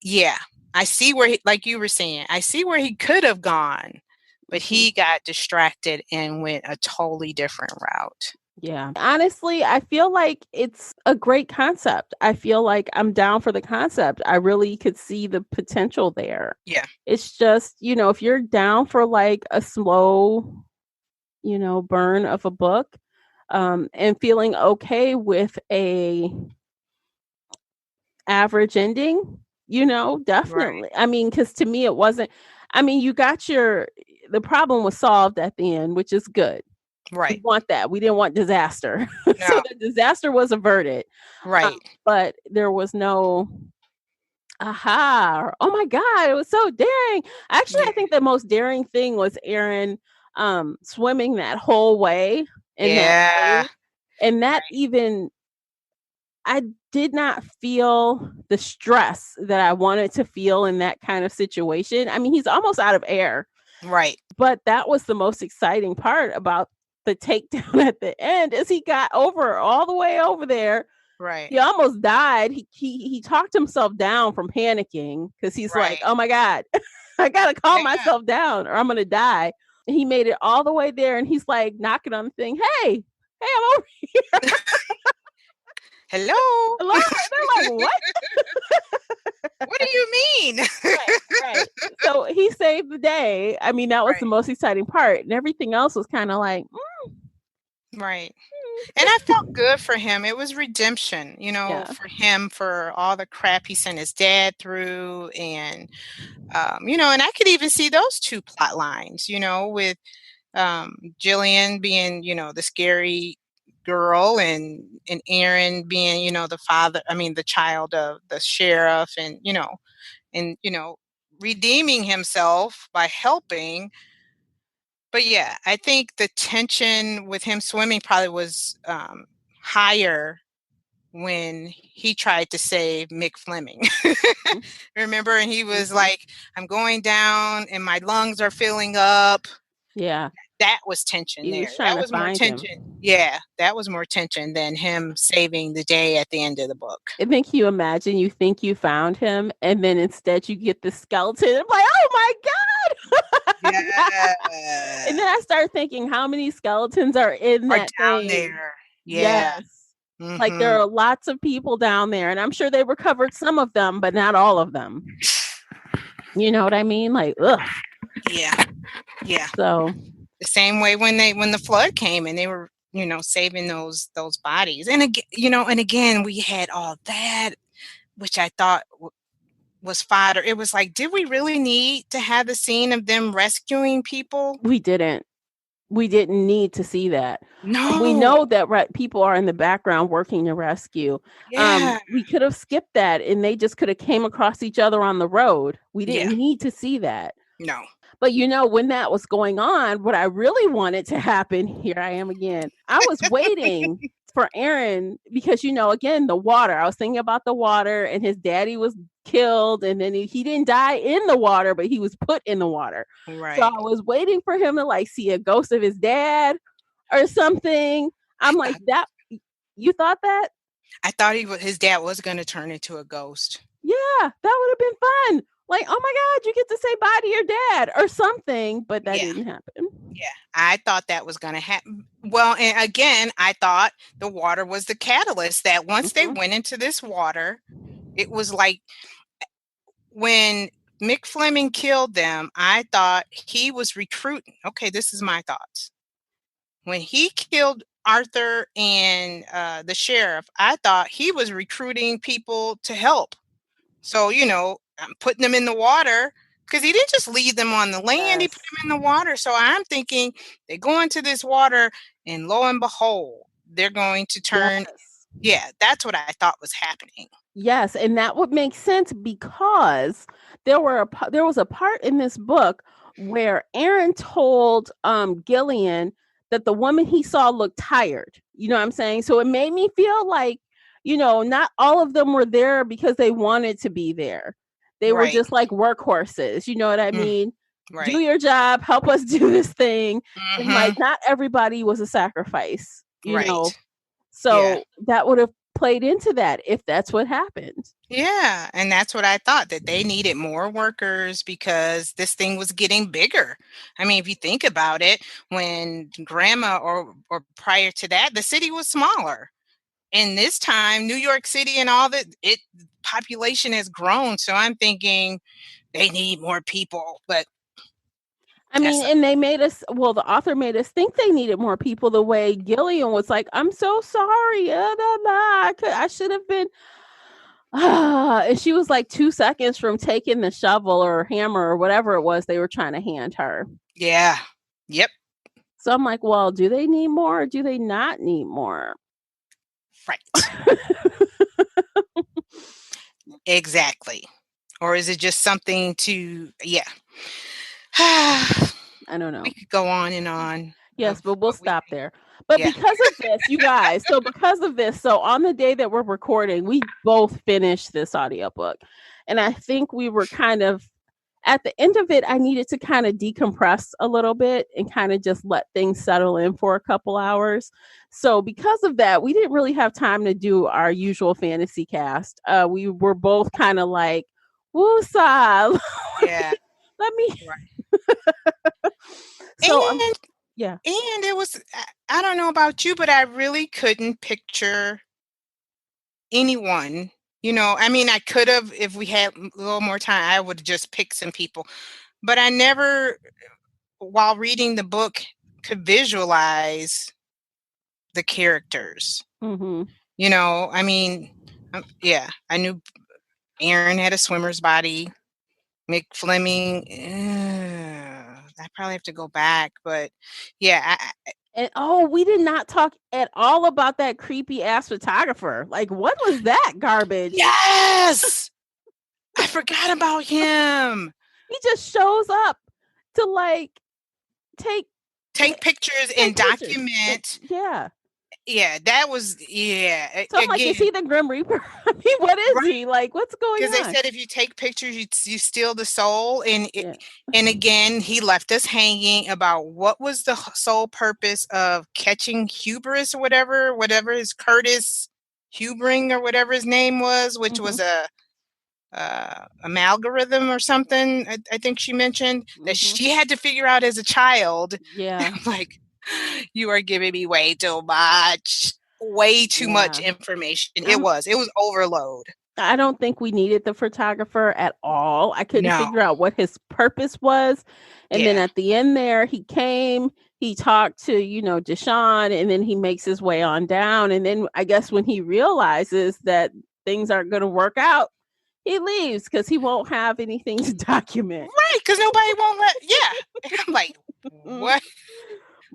Yeah, I see where like you were saying, I see where he could have gone, but he got distracted and went a totally different route. Yeah. Honestly, I feel like it's a great concept. I feel like I'm down for the concept. I really could see the potential there. Yeah. It's just, if you're down for like a slow, burn of a book, and feeling okay with a average ending, definitely. Right. I mean, because to me, it wasn't, you got the problem was solved at the end, which is good. We Right. want that. We didn't want disaster. So No. the disaster was averted. Right. But there was no aha, or, oh my God, it was so daring. Actually, I think the most daring thing was Aaron swimming that whole way in that Yeah. cave. And that even I did not feel the stress that I wanted to feel in that kind of situation. I mean, he's almost out of air. Right. But that was the most exciting part about the takedown at the end is he got over all the way over there. Right. He almost died. He talked himself down from panicking because he's like, oh my God, I got to calm myself down or I'm going to die. And he made it all the way there. And he's like knocking on the thing. Hey, I'm over here. Hello. Hello. And they're like, what? What do you mean? Right. So he saved the day. I mean, that was the most exciting part. And everything else was kind of like, Right. And I felt good for him. It was redemption, for him, for all the crap he sent his dad through. And, and I could even see those two plot lines, with Jillian being, the scary girl and Aaron being, the child of the sheriff and, redeeming himself by helping. But yeah, I think the tension with him swimming probably was higher when he tried to save Mick Fleming. Remember? And he was like, I'm going down and my lungs are filling up. Yeah. That was tension there. That was more tension. Yeah, that was more tension than him saving the day at the end of the book. I think you imagine you think you found him and then instead you get the skeleton. I'm like, oh my God. Yeah. And then I start thinking how many skeletons are in that down thing. there. Yeah. Yes. Mm-hmm. Like there are lots of people down there and I'm sure they recovered some of them, but not all of them. You know what I mean? Like, ugh. Yeah. Yeah. So the same way when the flood came and they were, saving those bodies. And again, we had all that, which I thought was fodder. It was like, did we really need to have the scene of them rescuing people? We didn't need to see that. No. We know that people are in the background working to rescue. Yeah. We could have skipped that and they just could have came across each other on the road. We didn't need to see that. No. But when that was going on, what I really wanted to happen, here I am again. I was waiting for Aaron because, again, the water. I was thinking about the water and his daddy was killed and then he didn't die in the water, but he was put in the water. Right. So I was waiting for him to see a ghost of his dad or something. I'm like, that, you thought that? I thought his dad was going to turn into a ghost. Yeah, that would have been fun. Like, oh my God, you get to say bye to your dad or something, but that didn't happen. Yeah, I thought that was going to happen. Well, and again, I thought the water was the catalyst that once they went into this water, it was like when Mick Fleming killed them, I thought he was recruiting. Okay, this is my thoughts. When he killed Arthur and the sheriff, I thought he was recruiting people to help. So, I'm putting them in the water because he didn't just leave them on the land. He put them in the water. So I'm thinking they go into this water and lo and behold, they're going to turn. Yes. Yeah, that's what I thought was happening. Yes. And that would make sense because there was a part in this book where Aaron told Gillian that the woman he saw looked tired. You know what I'm saying? So it made me feel like, not all of them were there because they wanted to be there. They were just like workhorses. You know what I mean? Do your job. Help us do this thing. And like, not everybody was a sacrifice. you know. Right. Yeah. So that would have played into that if that's what happened. Yeah, and that's what I thought, that they needed more workers because this thing was getting bigger. I mean, if you think about it, when grandma or prior to that, the city was smaller. And this time, New York City and all the it population has grown. So I'm thinking they need more people, but I mean, that's and they made us, well, the author made us think they needed more people the way Gillian was like, I'm so sorry. I should have been. And she was like 2 seconds from taking the shovel or hammer or whatever it was they were trying to hand her. yeah. Yep. So I'm like, well, do they need more or do they not need more? Right. Exactly. Or is it just something to yeah. I don't know. We could go on and on. Yes, Of but we'll what we stop think. there. But Yeah. because of this, you guys, so on the day that we're recording, we both finished this audiobook. And I think we were kind of at the end of it, I needed to kind of decompress a little bit and kind of just let things settle in for a couple hours. So because of that, we didn't really have time to do our usual fantasy cast. We were both kind of like, woosah. Yeah. Let me. Right. So And yeah. and it was I don't know about you, but I really couldn't picture anyone. I mean, I could have if we had a little more time, I would just pick some people. But I never, while reading the book, could visualize the characters. Mm-hmm. I mean, yeah, I knew Aaron had a swimmer's body. Mick Fleming, I probably have to go back, but yeah, And we did not talk at all about that creepy ass photographer. Like, what was that garbage? yes, I forgot about him. He just shows up to like take Pictures and pictures. document. Yeah. Yeah, that was So I'm like, is he the Grim Reaper? I mean, what is right. he? Like, what's going on? Because they said if you take pictures, you steal the soul, and Yeah. and again, he left us hanging about what was the sole purpose of catching Hubris or whatever his Curtis Hubring or whatever his name was, which was a amalgorithm or something. I think she mentioned that she had to figure out as a child. Yeah. I'm like, you are giving me way too much information. It was overload. I don't think we needed the photographer at all. I couldn't No. figure out what his purpose was. And then Yeah. at the end there, he came, he talked to, Deshawn, and then he makes his way on down. And then I guess when he realizes that things aren't going to work out, he leaves because he won't have anything to document. Right, because nobody won't let, yeah. I'm like, what?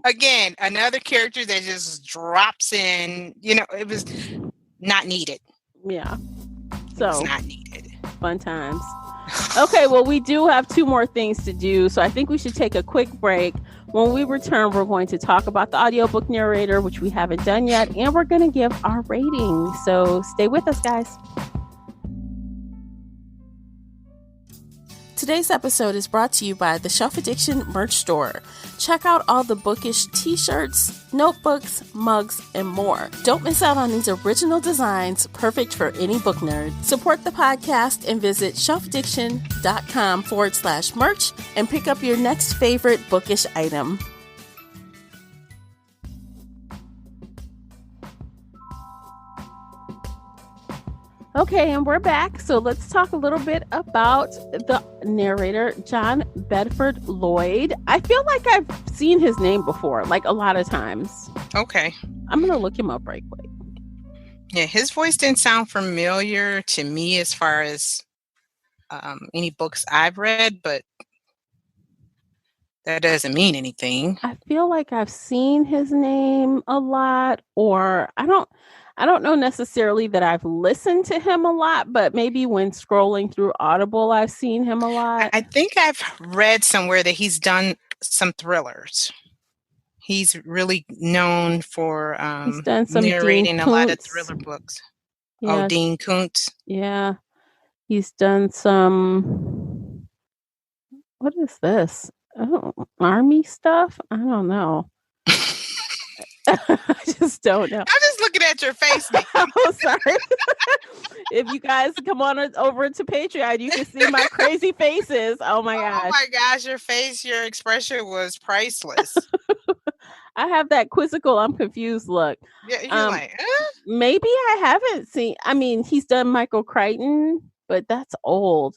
Again, another character that just drops in, it was not needed. Yeah. So it's not needed. Fun times. Okay, well, we do have 2 more things to do, so I think we should take a quick break. When we return, we're going to talk about the audiobook narrator, which we haven't done yet, and we're going to give our rating. So stay with us, guys. Today's episode is brought to you by the Shelf Addiction merch store. Check out all the bookish t-shirts, notebooks, mugs, and more. Don't miss out on these original designs, perfect for any book nerd. Support the podcast and visit shelfaddiction.com/merch and pick up your next favorite bookish item. Okay, and we're back. So let's talk a little bit about the narrator, John Bedford Lloyd. I feel like I've seen his name before, like a lot of times. Okay. I'm going to look him up right quick. Yeah, his voice didn't sound familiar to me as far as any books I've read, but that doesn't mean anything. I feel like I've seen his name a lot, or I don't know necessarily that I've listened to him a lot, but maybe when scrolling through Audible, I've seen him a lot. I think I've read somewhere that he's done some thrillers. He's really known for he's done some narrating a lot of thriller books. Yeah. Oh, Dean Koontz. Yeah. He's done some, what is this? Oh, army stuff? I don't know. I just don't know. I'm just looking at your face now. Oh, sorry. If you guys come on over to Patreon, you can see my crazy faces. Oh my Oh gosh. my gosh, your expression was priceless. I have that quizzical, I'm confused look. Yeah, you're like, huh? Maybe I haven't seen, I mean, he's done Michael Crichton, but that's old.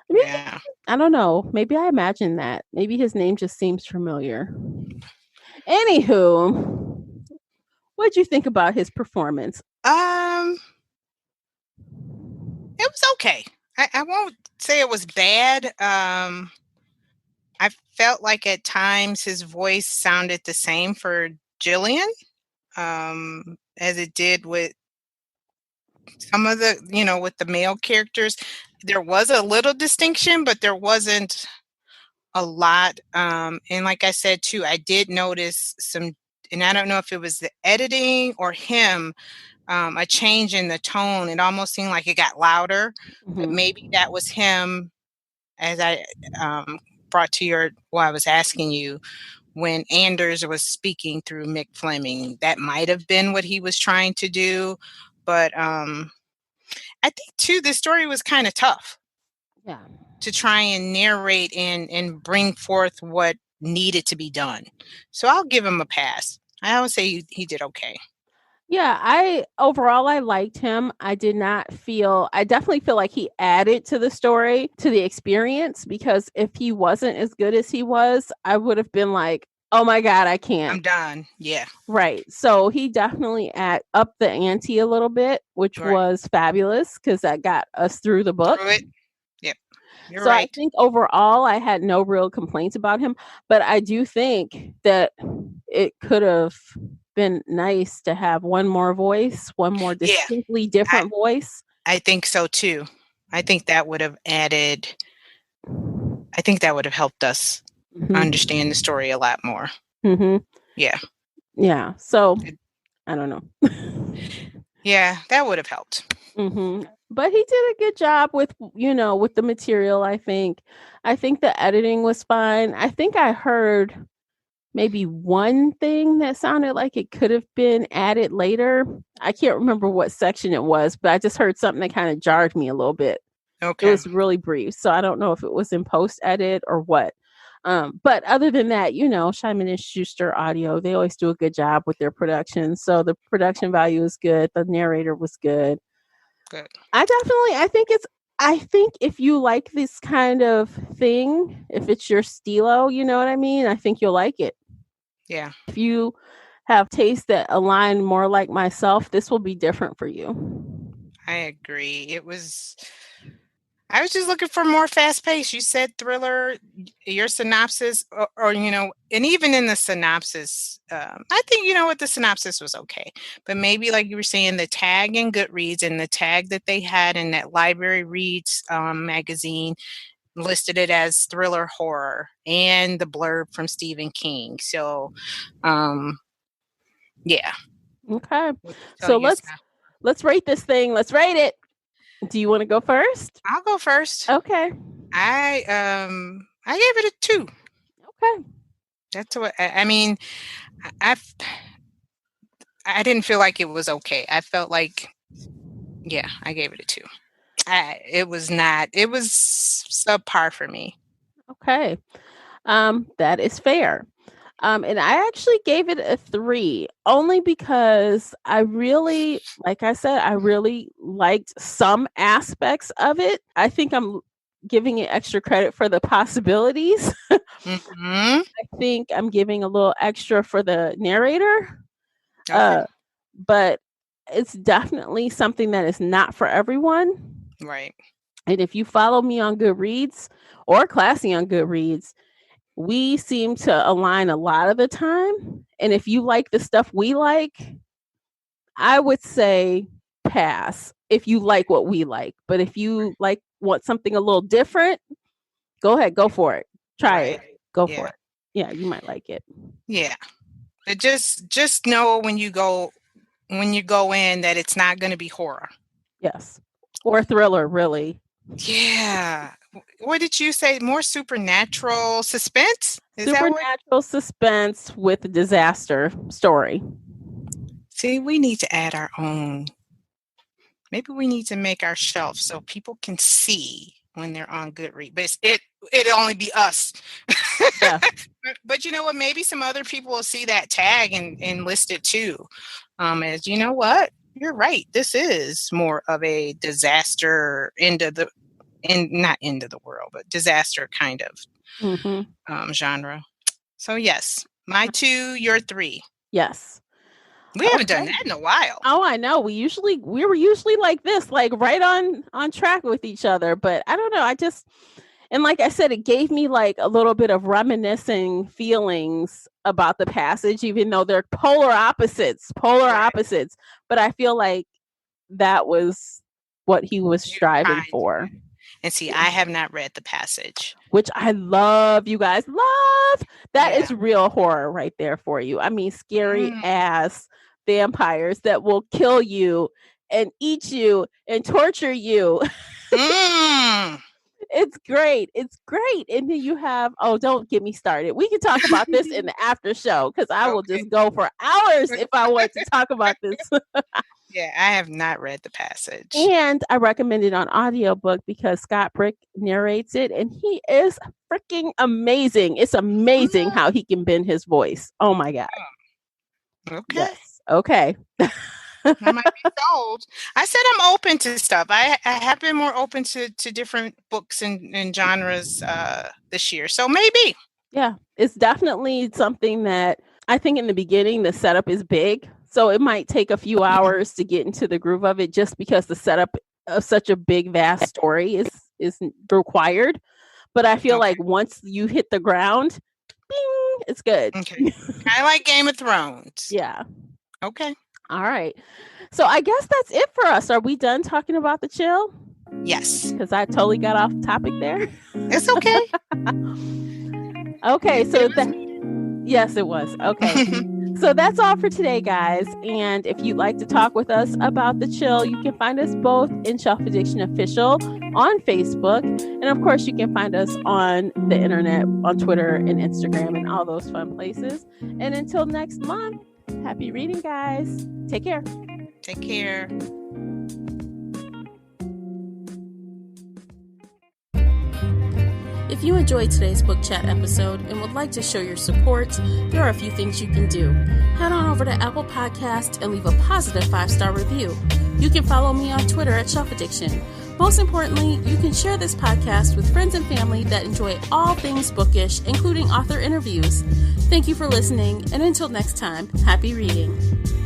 Maybe, Yeah. I don't know. Maybe I imagine that. Maybe his name just seems familiar. Anywho, what'd you think about his performance? It was okay. I won't say it was bad. I felt like at times his voice sounded the same for Jillian, as it did with some of the, with the male characters. There was a little distinction, but there wasn't a lot. And like I said too, I did notice some, and I don't know if it was the editing or him, a change in the tone. It almost seemed like it got louder, but maybe that was him, as I brought to I was asking you, when Anders was speaking through Mick Fleming, that might have been what he was trying to do. But I think too, this story was kind of tough. Yeah. To try and narrate and bring forth what needed to be done. So I'll give him a pass. I would say he did okay. Yeah, I liked him. I definitely feel like he added to the story, to the experience, because if he wasn't as good as he was, I would have been like, oh my God, I can't. I'm done. Yeah. Right. So he definitely up the ante a little bit, which was fabulous because that got us through the book. Through it. Yep. You're so right. I think overall I had no real complaints about him, but I do think that it could have been nice to have one more distinctly different voice. I think so too. I think that would have helped us understand the story a lot more. Yeah. Yeah. So I don't know. Yeah, that would have helped. But he did a good job with the material. I think the editing was fine. I think I heard maybe one thing that sounded like it could have been added later. I can't remember what section it was, but I just heard something that kind of jarred me a little bit. Okay. It was really brief, so I don't know if it was in post edit or what. But other than that, Simon and Schuster Audio, they always do a good job with their production. So the production value is good. The narrator was good. Good. I think if you like this kind of thing, if it's your stilo, you know what I mean? I think you'll like it. Yeah. If you have tastes that align more like myself, this will be different for you. I agree. I was just looking for more fast pace. You said thriller, your synopsis, or and even in the synopsis, I think, what the synopsis was okay. But maybe like you were saying, the tag in Goodreads and the tag that they had in that Library Reads magazine listed it as thriller horror, and the blurb from Stephen King. So, yeah. Okay. So let's rate this thing. Let's rate it. Do you want to go first? I'll go first. Okay. I gave it a 2. Okay. That's what I mean. I didn't feel like it was okay. I felt like, yeah, I gave it a 2. It was subpar for me. Okay. That is fair. And I actually gave it a 3 only because I really liked some aspects of it. I think I'm giving it extra credit for the possibilities. I think I'm giving a little extra for the narrator. Okay. But it's definitely something that is not for everyone. Right. And if you follow me on Goodreads or Classy on Goodreads, we seem to align a lot of the time. And if you like the stuff we like, I would say pass if you like what we like. But if you want something a little different, go ahead, go for it. Try it. Go for it. Yeah, you might like it. Yeah. But just know when you go in that it's not going to be horror. Yes. Or thriller, really. Yeah. what did you say? More supernatural suspense? Supernatural suspense with a disaster story. See, we need to add our own. Maybe we need to make our shelf so people can see when they're on Goodreads. But it'll only be us. Yeah. But you know what? Maybe some other people will see that tag and list it too. As you know what? You're right. This is more of a disaster not end of the world, but disaster kind of genre. So yes, my 2, your 3. Yes. We haven't done that in a while. Oh, I know. We were usually like this, like right on track with each other. But I don't know. And like I said, it gave me like a little bit of reminiscing feelings about the passage, even though they're polar opposites. But I feel like that was what he was striving for. And see, I have not read the passage. Which I love, you guys. Love. That is real horror right there for you. I mean, scary ass vampires that will kill you and eat you and torture you. It's great. And then you have, don't get me started. We can talk about this in the after show because I will just go for hours if I want to talk about this. Yeah, I have not read the passage. And I recommend it on audiobook because Scott Brick narrates it and he is freaking amazing. It's amazing how he can bend his voice. Oh my God. Okay. Yes. Okay. I might be sold. I said I'm open to stuff. I have been more open to different books and genres this year. So maybe. Yeah, it's definitely something that I think in the beginning, the setup is big. So it might take a few hours to get into the groove of it just because the setup of such a big, vast story is required. But I feel like once you hit the ground, bing, it's good. Okay. I like Game of Thrones. Yeah. Okay. All right. So I guess that's it for us. Are we done talking about The Chill? Yes. Because I totally got off topic there. It's okay. Okay. So yes, it was. Okay. So that's all for today, guys. And if you'd like to talk with us about The Chill, you can find us both in Shelf Addiction Official on Facebook. And of course, you can find us on the internet, on Twitter and Instagram and all those fun places. And until next month, happy reading, guys. Take care. Take care. If you enjoyed today's book chat episode and would like to show your support, there are a few things you can do. Head on over to Apple Podcasts and leave a positive 5-star review. You can follow me on Twitter at Shelf Addiction. Most importantly, you can share this podcast with friends and family that enjoy all things bookish, including author interviews. Thank you for listening, and until next time, happy reading.